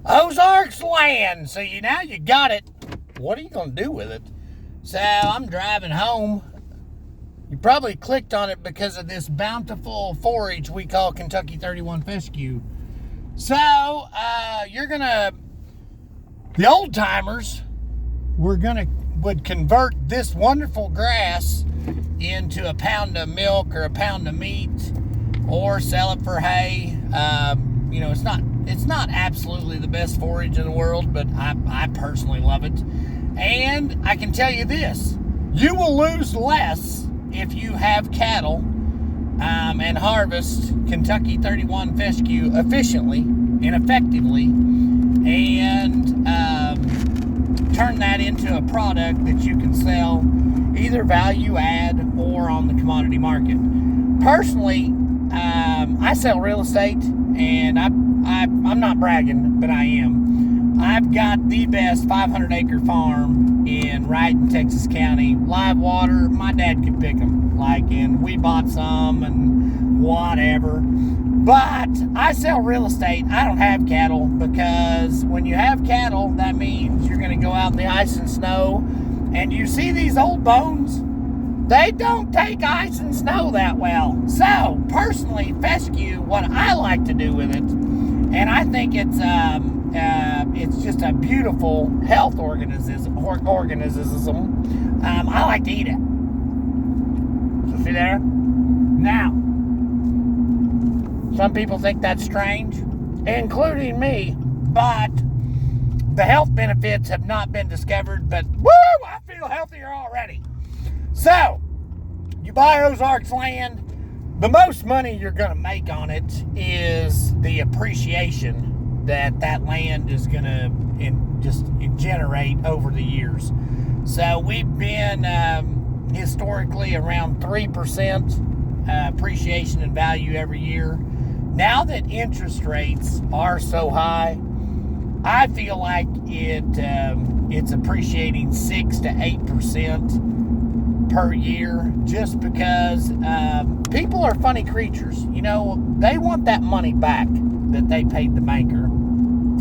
Ozarks Land. So now you got it. What are you going to do with it? So I'm driving home. You probably clicked on it because of this bountiful forage we call Kentucky 31 fescue. So the old timers would convert this wonderful grass into a pound of milk or a pound of meat, or sell it for hay. It's not absolutely the best forage in the world, but I personally love it. And I can tell you this: you will lose less if you have cattle and harvest Kentucky 31 fescue efficiently and effectively, and turn that into a product that you can sell either value add or on the commodity market. Personally, I sell real estate, and I'm not bragging, but I am. I've got the best 500-acre farm in Wright, Texas County. Live water, my dad could pick them. And we bought some and whatever. But I sell real estate. I don't have cattle, because when you have cattle, that means you're going to go out in the ice and snow. And you see these old bones? They don't take ice and snow that well. So, personally, fescue, what I like to do with it, and I think it's just a beautiful health organism. I like to eat it. So see there? Now, some people think that's strange, including me, but the health benefits have not been discovered. But woo, I feel healthier already. So, you buy Ozarks Land. The most money you're going to make on it is the appreciation that land is going to just generate over the years. So we've been historically around 3% appreciation in value every year. Now that interest rates are so high, I feel like it's appreciating 6 to 8% per year, just because people are funny creatures. They want that money back that they paid the banker,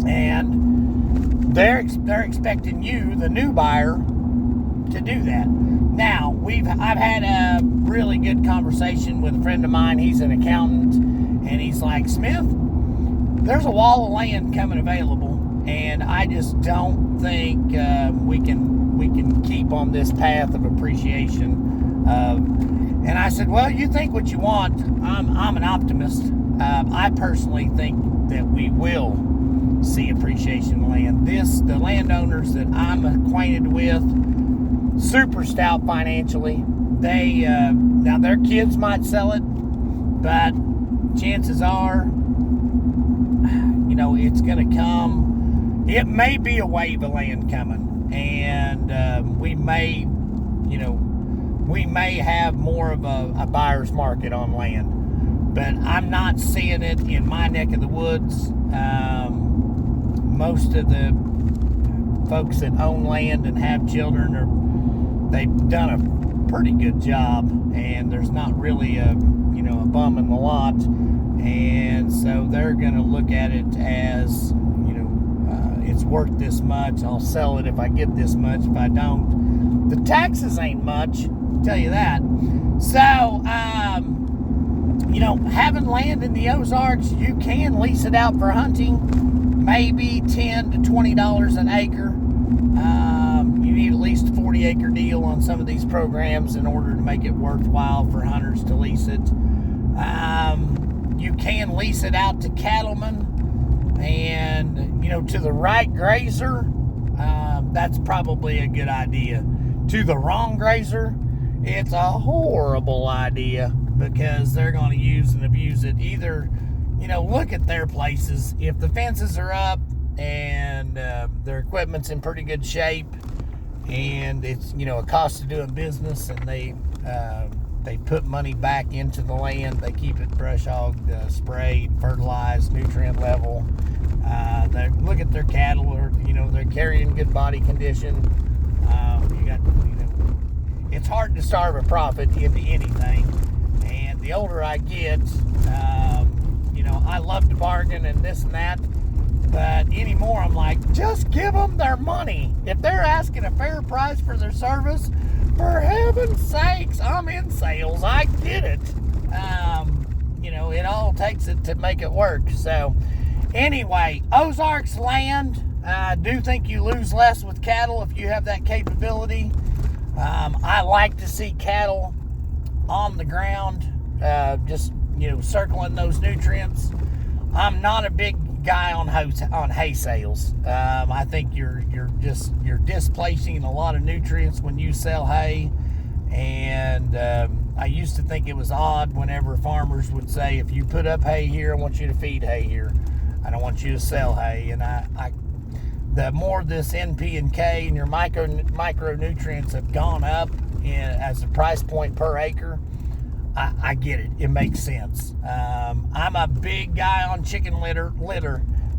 and they're expecting you, the new buyer, to do that. Now, I've had a really good conversation with a friend of mine. He's an accountant, and he's like, Smith, there's a wall of land coming available, and I just don't think we can keep on this path of appreciation. And I said, well, you think what you want. I'm an optimist. I personally think that we will see appreciation in land. The landowners that I'm acquainted with, super stout financially. Now their kids might sell it, but chances are, it's going to come. It may be a wave of land coming, and we may have more of a buyer's market on land, but I'm not seeing it in my neck of the woods. Most of the folks that own land and have children they've done a pretty good job, and there's not really a bum in the lot, and so they're going to look at it as it's worth this much. I'll sell it if I get this much. If I don't, the taxes ain't much, I'll tell you that. So having land in the Ozarks, you can lease it out for hunting, maybe $10 to $20 an acre. You need at least a 40-acre deal on some of these programs in order to make it worthwhile for hunters to lease it. You can lease it out to cattlemen, and to the right grazer, that's probably a good idea. To the wrong grazer, it's a horrible idea, because they're going to use and abuse it. Either, look at their places. If the fences are up and their equipment's in pretty good shape, and it's a cost of doing business, and they put money back into the land, they keep it brush hogged, sprayed, fertilized, nutrient level. They look at their cattle, or they're carrying good body condition. It's hard to starve a profit into anything, and the older I get, I love to bargain and this and that. But anymore, I'm like, just give them their money. If they're asking a fair price for their service, for heaven's sakes, I'm in sales. I get it. You know, it all takes it to make it work. So anyway, Ozarks Land. I do think you lose less with cattle if you have that capability. I like to see cattle on the ground, just, you know, circling those nutrients. I'm not a big guy on hay sales. I think you're displacing a lot of nutrients when you sell hay. And I used to think it was odd whenever farmers would say, if you put up hay here, I want you to feed hay here. I don't want you to sell hay. And the more this NP and K and your micronutrients have gone up as a price point per acre, I get it. It makes sense. I'm a big guy on chicken litter.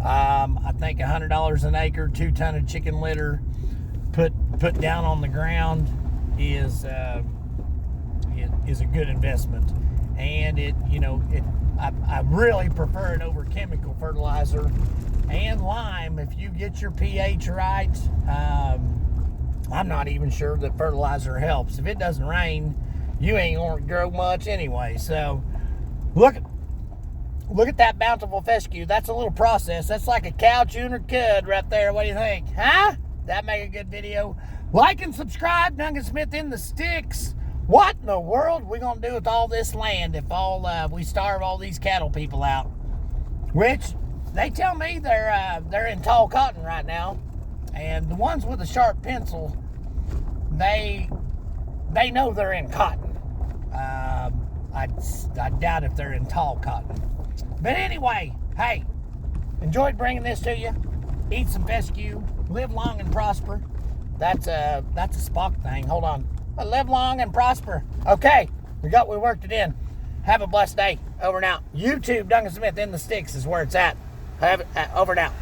I think $100 an acre, 2 ton of chicken litter put down on the ground is a good investment. And I really prefer it over chemical fertilizer and lime. If you get your pH right, I'm not even sure that fertilizer helps. If it doesn't rain, you ain't gonna grow much anyway. So look at that bountiful fescue. That's a little process. That's like a cow chewing her cud right there. What do you think? Huh? That make a good video? Like and subscribe. Duncan Smith in the sticks. What in the world are we gonna do with all this land if we starve all these cattle people out? Which they tell me they're in tall cotton right now, and the ones with a sharp pencil, they know they're in cotton. I doubt if they're in tall cotton. But anyway, hey, enjoyed bringing this to you. Eat some fescue. Live long and prosper. That's a Spock thing. Hold on. Live long and prosper. Okay, we worked it in. Have a blessed day. Over and out. YouTube, Duncan Smith in the sticks is where it's at. Over and out.